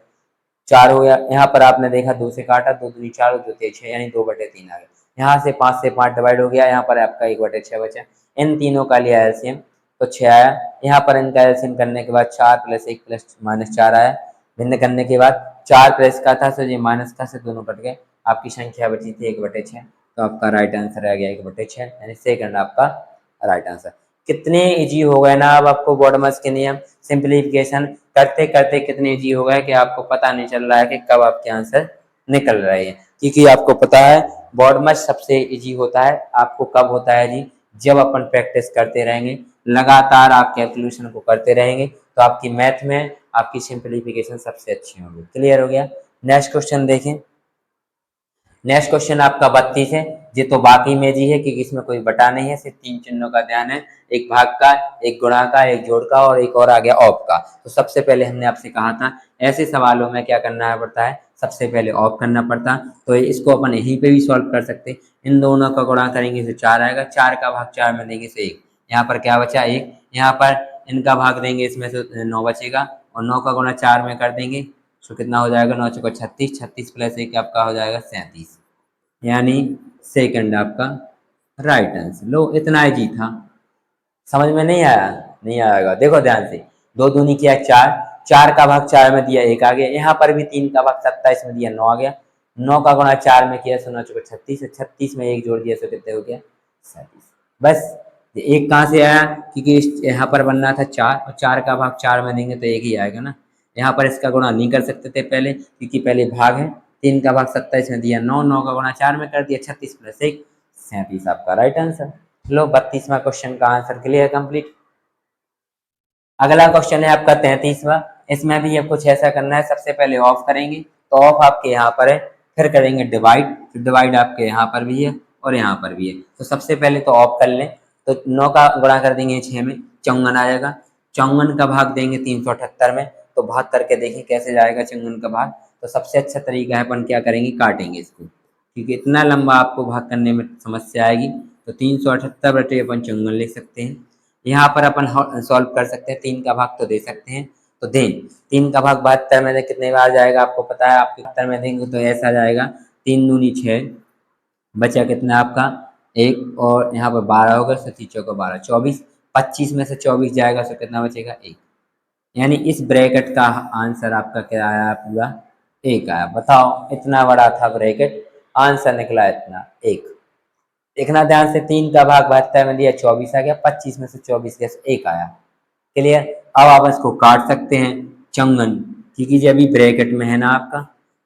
S1: 4 हो गया। यहाँ पर आपने देखा 2 से काटा, 2 दूनी 4 और 2 तिहाई 6, यानी 2/3 आ गया। यहाँ से 5 से 5 डिवाइड हो गया, यहाँ पर आपका 1/6 बचा। इन तीनों का लिया एलसीएम, तो 6 आया। यहाँ पर इनका एलसीएम करने के बाद 4 + 1 + -4 आया। भिन्न करने के बाद 4 प्लस का था, सो ये माइनस का, से दोनों कट गए। आपकी संख्या बची थी 1/6, तो आपका राइट आंसर आ गया 1/6, यानी सेकंड आपका राइट आंसर। कितने इजी हो गए ना, अब आपको बॉडमस के नियम सिंप्लीफिकेशन करते करते कितने इजी हो गए कि आपको पता नहीं चल रहा है कि कब आपके आंसर निकल रहे हैं। क्योंकि आपको पता है बॉडमस सबसे इजी होता है, आपको कब होता है जी, जब अपन प्रैक्टिस करते रहेंगे, लगातार आप कैलकुलेशन को करते रहेंगे, तो आपकी मैथ में आपकी सिंप्लीफिकेशन सबसे अच्छी होगी। क्लियर हो गया। नेक्स्ट क्वेश्चन देखें। नेक्स्ट क्वेश्चन आपका 32 है। ये तो बाकी में जी है क्योंकि इसमें कोई बटा नहीं है, सिर्फ 3 चिन्हों का ध्यान है, एक भाग का, एक गुणा का, एक जोड़ का और एक और आ गया ऑफ का। तो सबसे पहले हमने आपसे कहा था ऐसे सवालों में क्या करना पड़ता है, सबसे पहले ऑफ करना पड़ता। तो इसको अपन यहीं पे भी सॉल्व कर सकते। इन दोनों का गुणा करेंगे तो 4 आएगा, 4 का भाग 4 में देंगे तो 1। यहाँ पर क्या बचा 1, यहाँ पर इनका भाग देंगे इसमें से 9 बचेगा, और 9 का गुणा 4 में कर देंगे तो कितना हो जाएगा, 9 चौका 36, 36 + 1 आपका हो जाएगा 37, यानी सेकंड आपका राइट आंसर। लो, इतना इजी था। समझ में नहीं आया, नहीं आएगा, देखो ध्यान से, 2 दूनी किया 4, 4 का भाग 4 में दिया 1 आ गया। यहाँ पर भी 3 का भाग 27 में दिया 9 आ गया। 9 का गुणा 4 में किया, 9 चौका 36, 36 में 1 जोड़ दिया तो कितने हो गया 37। बस ये 1 कहाँ से आया, क्योंकि यहाँ पर बनना था 4 और 4 का भाग 4 में देंगे तो 1 ही आएगा ना। यहाँ पर इसका गुणा नहीं कर सकते थे पहले, क्योंकि पहले भाग है। 3 का भाग 27 में दिया 9, 9 का गुणा 4 में कर दिया, 36 + 1 37 आपका राइट आंसर। लो, 32वां क्वेश्चन का आंसर क्लियर कंप्लीट। अगला क्वेश्चन है आपका 33वां। इसमें भी अब कुछ ऐसा करना है, सबसे पहले ऑफ करेंगे, तो ऑफ आपके यहाँ पर है, फिर करेंगे डिवाइड, तो डिवाइड आपके यहाँ पर भी है और यहाँ पर भी है। तो सबसे पहले तो ऑफ कर लें, तो 9 का गुणा कर देंगे 6 में, 54 आएगा। 54 का भाग देंगे 378 में, तो भाग करके देखिए कैसे जाएगा 54 का भाग। तो सबसे अच्छा तरीका है, अपन क्या करेंगे, काटेंगे इसको, क्योंकि इतना लंबा आपको भाग करने में समस्या आएगी। तो 378 अपन 54 लिख सकते हैं। यहाँ पर अपन सॉल्व कर सकते हैं, 3 का भाग तो दे सकते हैं, तो दें। 3 का भाग 72 में कितने बार जाएगा आपको पता है, आप 72 में देंगे तो ऐसा जाएगा, 3 दूनी 6, बचा कितना आपका 1, और यहाँ पर 12 होगा, 37 चौका 12 24, 25 में से 24 जाएगा तो कितना बचेगा 1, यानी इस ब्रैकेट का आंसर आपका क्या आया, पूरा 1 आया। बताओ, इतना बड़ा था ब्रैकेट, आंसर निकला इतना 1। देखना ध्यान से, 3 का भाग 72 में दिया 24 आ गया, 25 में से 24 गया 1 आया। क्लियर। अब आप इसको काट सकते हैं, चंगन, क्योंकि जब भी ब्रैकेट में है ना आपका,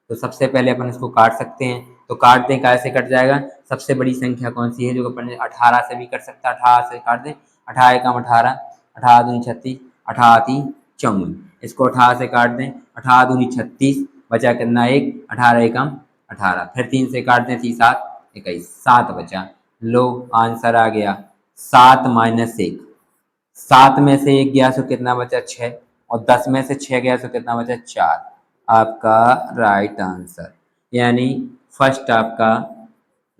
S1: तो सबसे पहले अपन इसको काट सकते हैं। तो काट दें, कैसे कट जाएगा, सबसे बड़ी संख्या कौन सी है जो अपन 18 से भी कर सकते हैं, 18 से काट दें, 18 एकम 18, 18 दूनी 36, 18 तीन 54। इसको 18 से काट दें, 18 दूनी 36, बचा कितना एक, 18 एकम 18, फिर 3 से काट दें, 3 7 21, 7 बचा। लो आंसर आ गया 7 माइनस 1। 7 में से 1 गया तो कितना बचा 6, और 10 में से 6 गया तो कितना बचा 4। आपका राइट आंसर, यानी फर्स्ट आपका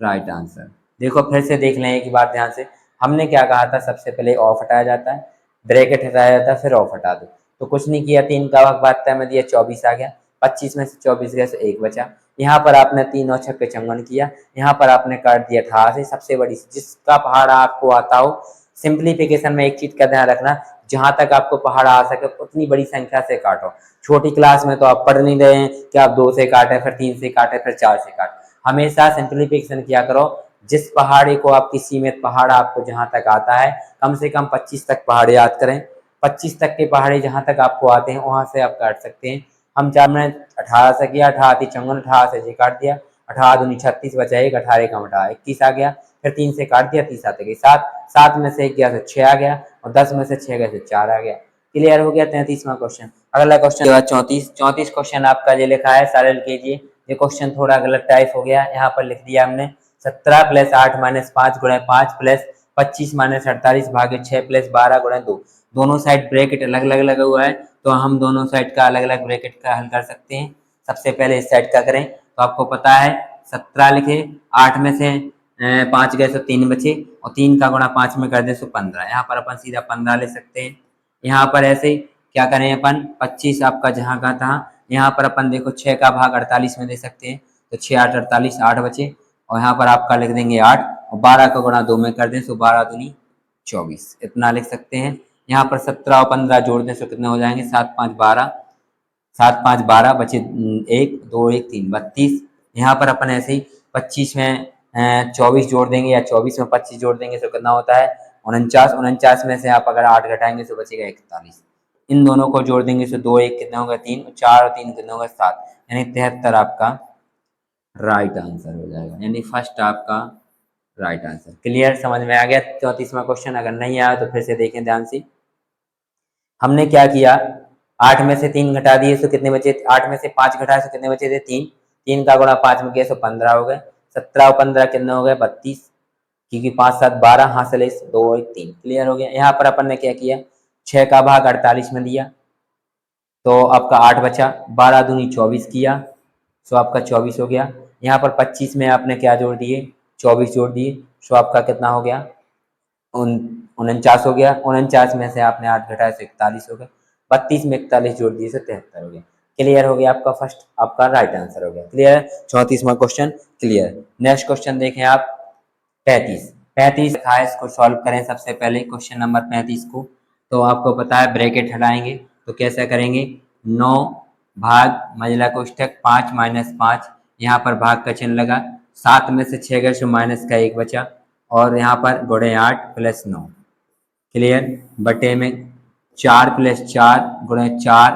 S1: राइट आंसर। देखो फिर से देख लें एक बार ध्यान से, हमने क्या कहा था, सबसे पहले ऑफ हटाया जाता है, ब्रैकेट हटाया जाता है, फिर ऑफ हटा दो। तो कुछ नहीं किया, 3 का भाग बादशाह में दिया 24 आ गया, 25 में से 24 गया तो 1 बचा। यहाँ पर आपने 3 और 6 चंगन किया, यहाँ पर आपने काट दिया 18 से, सबसे बड़ी जिसका पहाड़ आपको आता हो। सिंप्लीफिकेशन में एक चीज का ध्यान रखना, जहां तक आपको पहाड़ आ सके उतनी बड़ी संख्या से काटो। छोटी क्लास में तो आप पढ़ नहीं रहे हैं कि आप 2 से काटे, फिर 3 से काटे, फिर 4 से काटे। हमेशा सिंप्लीफिकेशन किया करो, जिस पहाड़ी को आपकी सीमित पहाड़ आपको जहां तक आता है, कम से कम 25 तक पहाड़ याद करें। 25 तक के पहाड़ी जहां तक आपको आते हैं वहां से आप काट सकते हैं। हम चार में 18 से किया, 18 थी चंगन, 18 से जी काट दिया, 18 दूनी 36 बचा एक, 18 का 18 21 आ गया, फिर 3 से काट दिया, 30 आते गई 7, 7 में से 1 गया तो 6 आ गया, और 10 में से 6 गया तो 4 आ गया। क्लियर हो गया 33वां क्वेश्चन। अगला क्वेश्चन 34 क्वेश्चन आपका ये लिखा है, सरल कीजिए। ये क्वेश्चन थोड़ा गलत टाइप हो गया, यहाँ पर लिख दिया हमने 17 प्लस 8 माइनस 5 गुणा 5 प्लस 25 माइनस 48 भागे 6 प्लस 12 गुणा 2। दोनों साइड ब्रैकेट अलग अलग लगा हुआ है, तो हम दोनों साइड का अलग अलग ब्रैकेट का हल कर सकते हैं। सबसे पहले इस साइड का करें, तो आपको पता है 17 लिखे, 8 में से 5 गए तो 3 बचे, और 3 का गुणा 5 में कर दे तो 15। यहाँ पर अपन सीधा 15 ले सकते हैं। यहाँ पर ऐसे क्या करें अपन, 25 आपका जहाँ का था, यहाँ पर अपन देखो 6 का भाग 48 में दे सकते हैं, तो 6 8 48, 8 बचे, और यहाँ पर आपका लिख देंगे 8, और 12 का गुणा 2 में कर दें तो 12 दूनी 24, इतना लिख सकते हैं। यहाँ पर 17 और 15 जोड़ दें तो कितने हो जाएंगे, 7 5 12, 7 5 12 बचे 1 2 1 3 32। यहाँ पर अपन ऐसे ही 25 में 24 जोड़ देंगे, या 24 में 25 जोड़ देंगे तो कितना होता है 49। 49 में से आप अगर 8 घटाएंगे तो बचेगा 41। इन दोनों को जोड़ देंगे तो 2 1 कितना होगा 3, 4 और 3 कितना होगा 7, यानी 73 आपका राइट आंसर हो जाएगा, यानी फर्स्ट आपका राइट आंसर। क्लियर, समझ में आ गया 34वां क्वेश्चन। अगर नहीं आया तो फिर से देखें ध्यान से। हमने क्या किया, 8 में से 3 घटा दिए तो कितने बचे, 8 में से 5 घटाए तो कितने बचे थे 3, 3 का गुणा 5 में किया तो 15 हो गए, 17 और 15 कितने हो गए 32, क्योंकि 5 7 12 हासिल 2 1 3। क्लियर हो गया। यहाँ पर अपन ने क्या किया, 6 का भाग 48 में दिया तो आपका 8 बचा, 12 दूनी 24 किया तो आपका 24 हो गया। यहाँ पर 25 में आपने क्या जोड़ दिए, 24 जोड़ दिए, तो आपका कितना हो गया 49 हो गया। 49 में से आपने 8 घटाया तो 41 हो गया। 32 में 41 जोड़ दिए तो 73 हो गया। क्लियर हो गया, आपका फर्स्ट आपका राइट आंसर हो गया। क्लियर, 34वां क्वेश्चन क्लियर। नेक्स्ट क्वेश्चन देखें आप, 35 लिखा है, इसको सॉल्व करें। सबसे पहले क्वेश्चन नंबर 35 को, तो आपको पता है ब्रैकेट हटाएंगे तो कैसा करेंगे, 9 भाग महिला कोष्ठक 5 माइनस 5, यहाँ पर भाग का चिन्ह लगा, 7 में से 6 गए तो माइनस का 1 बचा, और यहाँ पर गुणे 8 प्लस 9। क्लियर, बटे में 4 प्लस 4 गुणे 4,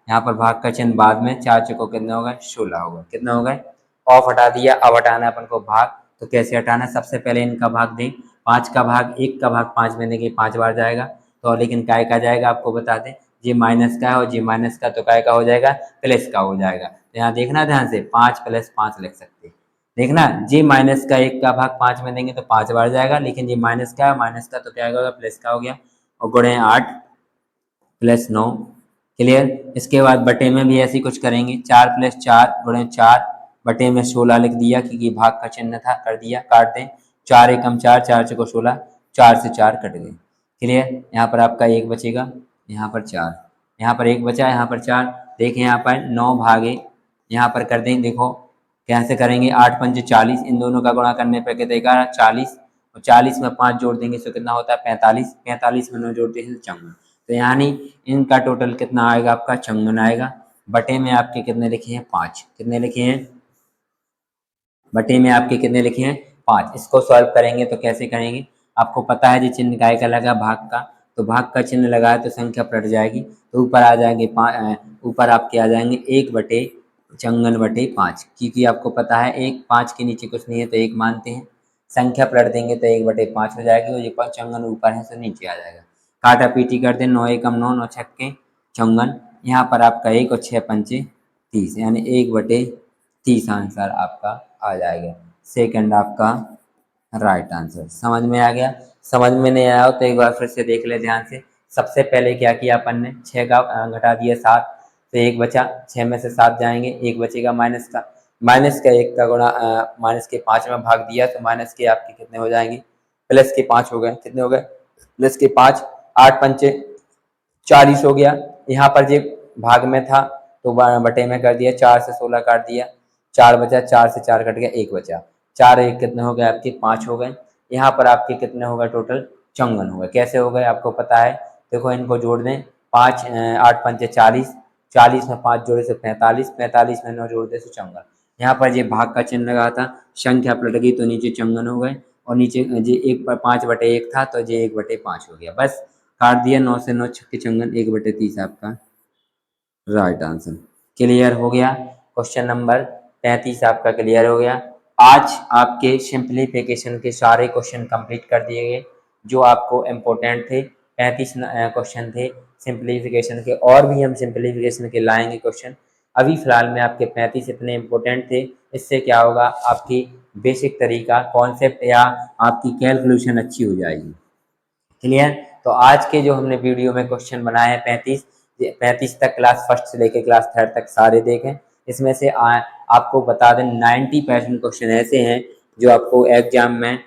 S1: यहाँ पर भाग का चिन्ह बाद में, 4 चौको कितना होगा 16 होगा। कितना होगा, ऑफ हटा दिया। अब हटाना अपन को भाग, तो कैसे हटाना, सबसे पहले इनका भाग दें। 5 का भाग 1 का भाग 5 में देंगे, 5 बार जाएगा, तो लेकिन काय का जाएगा आपको बता दें, ये माइनस का है, और ये माइनस का तो काय का हो जाएगा, प्लस का हो जाएगा। तो यहाँ देखना ध्यान से, 5 प्लस 5 लिख सकते हैं। देखना, जी माइनस का 1 का भाग 5 में देंगे तो 5 बार जाएगा, लेकिन ये माइनस का है, माइनस का तो क्या होगा प्लस का हो गया, और गुणे 8 प्लस 9। क्लियर, इसके बाद बटे में भी ऐसे कुछ करेंगे, 4 प्लस 4 गुणे 4, बटे में 16 लिख दिया क्योंकि भाग का चिन्ह था, कर दिया, काट दें, 4 एकम 4, 4 चौको 16, 4 से 4 कट गए। क्लियर, यहाँ पर आपका 1 बचेगा, यहाँ पर 4, यहाँ पर 1 बचा, यहाँ पर 4। देखें यहाँ पर 9 भागे, यहाँ पर कर दें, देखो कैसे करेंगे, 8 पंचे 40, इन दोनों का गुणा करने पर क्या देगा 40, और 40 में 5 जोड़ देंगे तो कितना होता है 45, 45 में 9 जोड़ते हैं तो 54। तो यानी इनका टोटल कितना आएगा आपका 54 आएगा। बटे में आपके कितने लिखे हैं 5, कितने लिखे हैं, बटे में आपके कितने लिखे हैं 5। इसको सॉल्व करेंगे तो कैसे करेंगे, आपको पता है जी चिन्ह काय का लगा, भाग का, तो भाग का चिन्ह लगाए तो संख्या पलट जाएगी, तो ऊपर आ जाएंगे ऊपर आपके आ जाएंगे 1 बटे 5, क्योंकि आपको पता है 1 5 के नीचे कुछ नहीं है तो 1 मानते हैं। संख्या पलट देंगे तो 1/5 हो जाएगी, और ये चौंगन ऊपर है तो नीचे आ जाएगा। काटा पीटी करते 9 एकम 9, 9 छक्के 54, यहाँ पर आपका 1 और 6 पंचे 30, यानी 1/30 आंसर आपका आ जाएगा। सेकंड आपका राइट आंसर। समझ में आ गया? समझ में नहीं आया हो तो एक बार फिर से देख ले ध्यान से। सबसे पहले क्या किया अपन ने, 6 का घटा दिया 7, तो 1 बचा, 6 में से 7 जाएंगे, 1 बचेगा माइनस का, माइनस का 1 का गुणा माइनस के 5 में भाग दिया तो माइनस के आपके कितने हो जाएंगे, प्लस के 5 हो गए। कितने हो गए? प्लस के 5, 8 पंचे 40 हो गया। यहाँ पर जो भाग में था तो बटे में कर दिया, 4 से 16 काट दिया, 4 बचा, 4 से 4 कट गया, 1 बचा, 4 1 कितने हो गए आपके 5 हो गए। यहाँ पर आपके कितने हो गए टोटल 54 हो गए। कैसे हो गए आपको पता है, देखो इनको जोड़ दें, 5 8 पंचे 40, 40 में 5 जोड़े से 45, 45 में 9 जोड़ दे से 54। यहाँ पर ये भाग का चिन्ह लगा था, संख्या पलट गई तो नीचे 54 हो गए, और नीचे जे 1 पर 5/1 था तो ये 1/5 हो गया। बस काट दिया, 9 से 9 छक्के 54, 1/30 आपका राइट आंसर। क्लियर हो गया? क्वेश्चन नंबर 35 आपका क्लियर हो गया। आज आपके सिंप्लीफिकेशन के सारे क्वेश्चन कंप्लीट कर दिए गए जो आपको इम्पोर्टेंट थे। 35 क्वेश्चन थे सिंप्लीफिकेशन के, और भी हम सिंप्लीफिकेशन के लाएंगे क्वेश्चन। अभी फिलहाल में आपके 35 इतने इम्पोर्टेंट थे। इससे क्या होगा, आपकी बेसिक तरीका कॉन्सेप्ट या आपकी कैलकुलेशन अच्छी हो जाएगी। क्लियर? तो आज के जो हमने वीडियो में क्वेश्चन बनाए हैं 35 तक, क्लास फर्स्ट से लेके क्लास थर्ड तक सारे देखें। इसमें से आपको बता दें 90% क्वेश्चन ऐसे हैं जो आपको एग्जाम में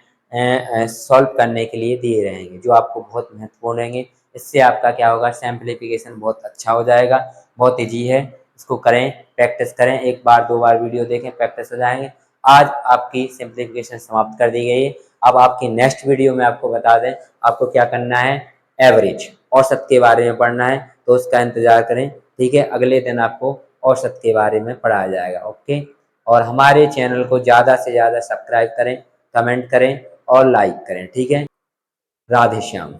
S1: सॉल्व करने के लिए दिए रहेंगे, जो आपको बहुत महत्वपूर्ण रहेंगे। इससे आपका क्या होगा, सैम्पलीफिकेशन बहुत अच्छा हो जाएगा, बहुत ईजी है। इसको करें, प्रैक्टिस करें, 1 बार 2 बार वीडियो देखें, प्रैक्टिस हो जाएंगे। आज आपकी सिंप्लीफिकेशन समाप्त कर दी गई है। अब आपकी नेक्स्ट वीडियो में आपको बता दें आपको क्या करना है, एवरेज औसत के बारे में पढ़ना है, तो उसका इंतजार करें। ठीक है, अगले दिन आपको औसत के बारे में पढ़ाया जाएगा। ओके, और हमारे चैनल को ज़्यादा से ज़्यादा सब्सक्राइब करें, कमेंट करें और लाइक करें। ठीक है, राधे श्याम।